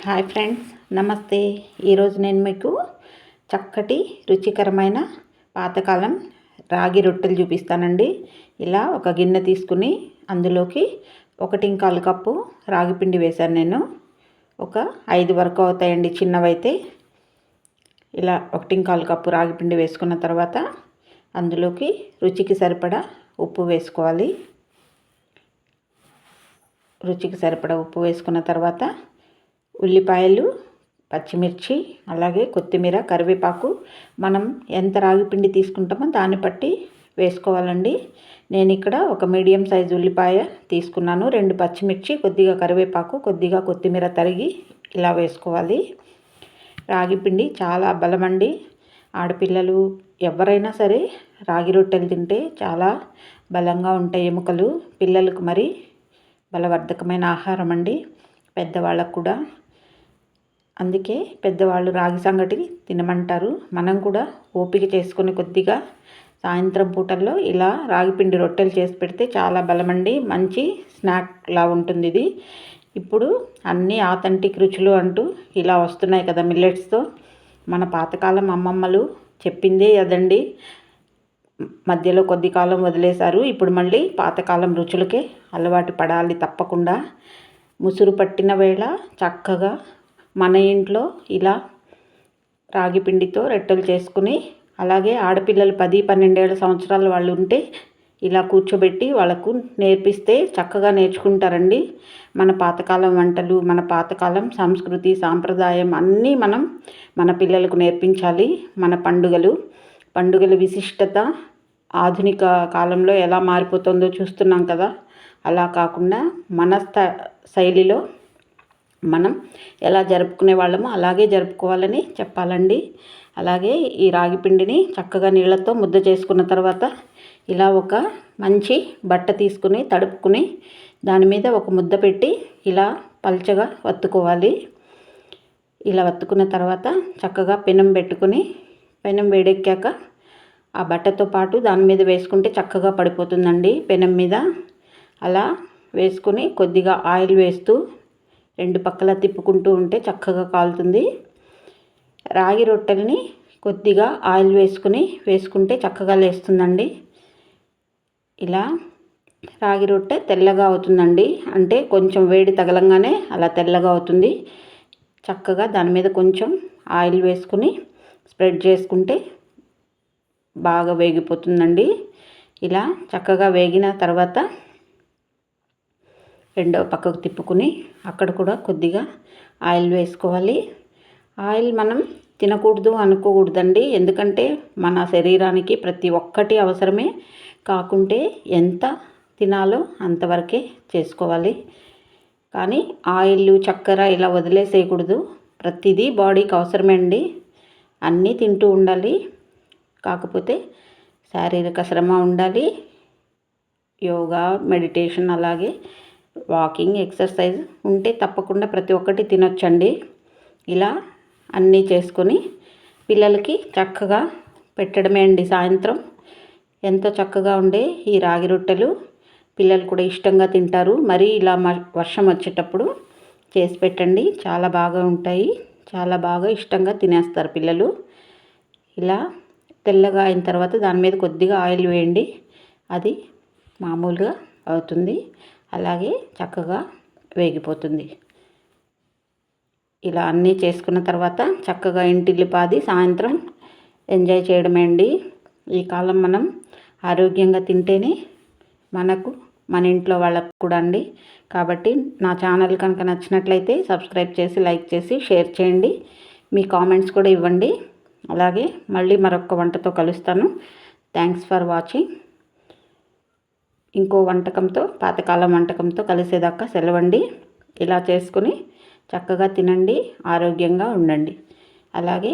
Hi friends, నమస్తే. ఈరోజు నేను మీకు చక్కటి రుచికరమైన పాతకాలం రాగి రొట్టెలు చూపిస్తానండి. ఇలా ఒక గిన్నె తీసుకుని అందులోకి 1.25 కప్పు రాగి పిండి వేశాను. నేను ఒక 5 వరకు అవుతాయండి చిన్నవైతే. ఇలా 1.25 కప్పు రాగి పిండి వేసుకున్న తర్వాత అందులోకి రుచికి సరిపడా ఉప్పు వేసుకోవాలి. రుచికి సరిపడా ఉప్పు వేసుకున్న తర్వాత ఉల్లిపాయలు, పచ్చిమిర్చి, అలాగే కొత్తిమీర, కరివేపాకు మనం ఎంత రాగి పిండి తీసుకుంటామో దాన్ని బట్టి వేసుకోవాలండి. నేను ఇక్కడ ఒక మీడియం సైజు ఉల్లిపాయ తీసుకున్నాను. 2 పచ్చిమిర్చి, కొద్దిగా కరివేపాకు, కొద్దిగా కొత్తిమీర తరిగి ఇలా వేసుకోవాలి. రాగి పిండి చాలా బలమండి. ఆడపిల్లలు ఎవరైనా సరే రాగి రొట్టెలు తింటే చాలా బలంగా ఉంటాయి ఎముకలు. పిల్లలకు మరి బలవర్ధకమైన ఆహారం అండి, పెద్దవాళ్ళకు కూడా. అందుకే పెద్దవాళ్ళు రాగి సంగటి తినమంటారు. మనం కూడా ఓపిక చేసుకుని కొద్దిగా సాయంత్రం పూటల్లో ఇలా రాగి పిండి రొట్టెలు చేసి పెడితే చాలా బలమండి. మంచి స్నాక్లా ఉంటుంది ఇది. ఇప్పుడు అన్నీ ఆథెంటిక్ రుచులు అంటూ ఇలా వస్తున్నాయి కదా మిల్లెట్స్తో. మన పాతకాలం అమ్మమ్మలు చెప్పిందే అదండి. మధ్యలో కొద్ది కాలం వదిలేశారు. ఇప్పుడు మళ్ళీ పాతకాలం రుచులకే అలవాటు పడాలి తప్పకుండా. ముసురు పట్టిన వేళ చక్కగా మన ఇంట్లో ఇలా రాగి పిండితో రొట్టెలు చేసుకుని, అలాగే ఆడపిల్లలు 10-12 సంవత్సరాల వాళ్ళు ఉంటే ఇలా కూర్చోబెట్టి వాళ్ళకు నేర్పిస్తే చక్కగా నేర్చుకుంటారండి. మన పాతకాలం వంటలు, మన పాతకాలం సంస్కృతి, సాంప్రదాయం అన్నీ మనం మన పిల్లలకు నేర్పించాలి. మన పండుగల విశిష్టత ఆధునిక కాలంలో ఎలా మారిపోతుందో చూస్తున్నాం కదా. అలా కాకుండా మన శైలిలో మనం ఎలా జరుపుకునే వాళ్ళమో అలాగే జరుపుకోవాలని చెప్పాలండి. అలాగే ఈ రాగి పిండిని చక్కగా నీళ్ళతో ముద్ద చేసుకున్న తర్వాత ఇలా ఒక మంచి బట్ట తీసుకుని తడుపుకుని దాని మీద ఒక ముద్ద పెట్టి ఇలా పల్చగా వత్తుకోవాలి. ఇలా వత్తుకున్న తర్వాత చక్కగా పెనం పెట్టుకుని, పెనం వేడెక్కాక ఆ బట్టతో పాటు దాని మీద వేసుకుంటే చక్కగా పడిపోతుందండి పెనం మీద. అలా వేసుకుని కొద్దిగా ఆయిల్ వేస్తూ 2 పక్కల తిప్పుకుంటూ ఉంటే చక్కగా కాలుతుంది. రాగి రొట్టెల్ని కొద్దిగా ఆయిల్ వేసుకుంటే చక్కగా లేస్తుందండి. ఇలా రాగి రొట్టె తెల్లగా అవుతుందండి. అంటే కొంచెం వేడి తగలంగానే అలా తెల్లగా అవుతుంది. చక్కగా దాని మీద కొంచెం ఆయిల్ వేసుకుని స్ప్రెడ్ చేసుకుంటే బాగా వేగిపోతుందండి. ఇలా చక్కగా వేగిన తర్వాత రెండో పక్కకు తిప్పుకుని అక్కడ కూడా కొద్దిగా ఆయిల్ వేసుకోవాలి. ఆయిల్ మనం తినకూడదు అనుకోకూడదండి. ఎందుకంటే మన శరీరానికి ప్రతి ఒక్కటి అవసరమే. కాకుంటే ఎంత తినాలో అంతవరకే చేసుకోవాలి. కానీ ఆయిల్, చక్కెర ఇలా వదిలేసేయకూడదు. ప్రతిదీ బాడీకి అవసరమే అండి. అన్నీ తింటూ ఉండాలి. కాకపోతే శారీరక శ్రమ ఉండాలి. యోగా, మెడిటేషన్, అలాగే వాకింగ్, ఎక్సర్సైజ్ ఉంటే తప్పకుండా ప్రతి ఒక్కటి తినొచ్చండి. ఇలా అన్నీ చేసుకొని పిల్లలకి చక్కగా పెట్టడమే అండి. సాయంత్రం ఎంతో చక్కగా ఉండే ఈ రాగి రొట్టెలు పిల్లలు కూడా ఇష్టంగా తింటారు. మరి ఇలా వర్షం వచ్చేటప్పుడు చేసి పెట్టండి, చాలా బాగా ఉంటాయి. చాలా బాగా ఇష్టంగా తినేస్తారు పిల్లలు. ఇలా తెల్లగా అయిన తర్వాత దాని మీద కొద్దిగా ఆయిల్ వేయండి, అది మామూలుగా అవుతుంది. అలాగే చక్కగా వేగిపోతుంది. ఇలా అన్నీ చేసుకున్న తర్వాత చక్కగా ఇంటిల్లిపాది సాయంత్రం ఎంజాయ్ చేయడమే అండి. ఈ కాలం మనం ఆరోగ్యంగా తింటేనే మనకు, మన ఇంట్లో వాళ్ళకు కూడా అండి. కాబట్టి నా ఛానల్ కనుక నచ్చినట్లయితే సబ్స్క్రైబ్ చేసి, లైక్ చేసి, షేర్ చేయండి. మీ కామెంట్స్ కూడా ఇవ్వండి. అలాగే మళ్ళీ మరొక వంటతో కలుస్తాను. Thanks for watching. ఇంకో వంటకంతో, పాతకాలం వంటకంతో కలిసేదాకా సెలవండి. ఇలా చేసుకుని చక్కగా తినండి, ఆరోగ్యంగా ఉండండి. అలాగే